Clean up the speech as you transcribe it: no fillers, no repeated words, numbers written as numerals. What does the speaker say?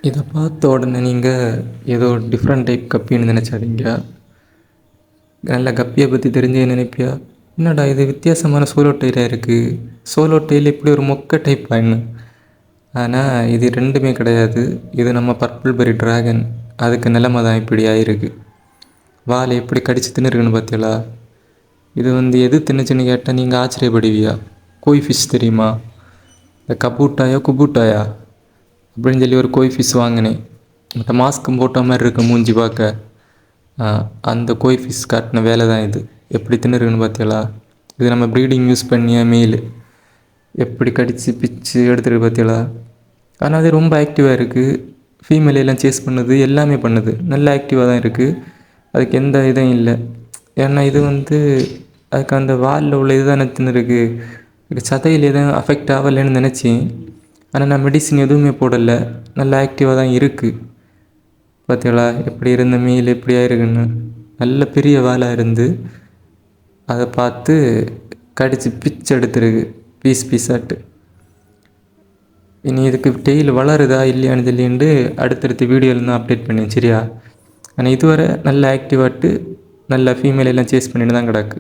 இதை பார்த்த உடனே நீங்கள் ஏதோ டிஃப்ரெண்ட் டைப் கப்பின்னு நினச்சாதீங்க. நல்ல கப்பியை பற்றி தெரிஞ்சே நினைப்பியா, என்னடா இது வித்தியாசமான சோலோ டெயிலாக இருக்குது, சோலோ டெயில் இப்படி ஒரு மொக்க டைப் ஆயின்னு. ஆனால் இது ரெண்டுமே கிடையாது. இது நம்ம பர்பிள் பெரி ட்ராகன், அதுக்கு நிலைமை தான் இப்படி ஆயிருக்கு. வால் எப்படி கடிச்சு தின்னுருக்குன்னு பார்த்தீங்களா. இது எது தின்னுச்சுன்னு கேட்டால் நீங்கள் ஆச்சரியப்படுவியா. கோய் ஃபிஷ் தெரியுமா, இந்த கபூட்டாயா குபூட்டாயா அப்படின்னு சொல்லி ஒரு கோய் ஃபிஷ் வாங்கினேன். மற்ற மாஸ்க்கும் போட்ட மாதிரி இருக்கு மூஞ்சி பார்க்க. அந்த கோய் ஃபிஷ் காட்டின வேலை தான் இது. எப்படி தின்னுருக்குன்னு பார்த்தீங்களா. இது நம்ம ப்ரீடிங் யூஸ் பண்ணிய மீல், எப்படி கடித்து பிச்சு எடுத்துருக்கு பார்த்தீங்களா. ஆனால் அது ரொம்ப ஆக்டிவாக இருக்குது. ஃபீமேல் எல்லாம் சேஸ் பண்ணுது, எல்லாமே பண்ணுது, நல்ல ஆக்டிவாக தான் இருக்குது. அதுக்கு எந்த இதுவும் இல்லை. ஏன்னா இது அதுக்கு அந்த வாலில் உள்ள இது தானே தின்னுருக்கு, சதையில் எதுவும் அஃபெக்ட் ஆகலைன்னு நினச்சேன். ஆனால் நான் மெடிசின் எதுவுமே போடலை, நல்ல ஆக்டிவாக தான் இருக்குது. பார்த்தீங்களா எப்படி இருந்த மீல் எப்படி ஆயிருக்குன்னு. நல்ல பெரிய வாலாக இருந்து அதை பார்த்து கடித்து பிச்சு எடுத்துருக்கு பீஸ் பீஸாட்டு. இனி இதுக்கு டெய்ல் வளருதா இல்லையான்னு சொல்லிட்டு அடுத்தடுத்த வீடியோவில் தான் அப்டேட் பண்ணேன், சரியா. ஆனால் இதுவரை நல்ல ஆக்டிவாட்டு நல்ல ஃபீமேல் எல்லாம் சேஸ் பண்ணிட்டு தான் கிடக்கு.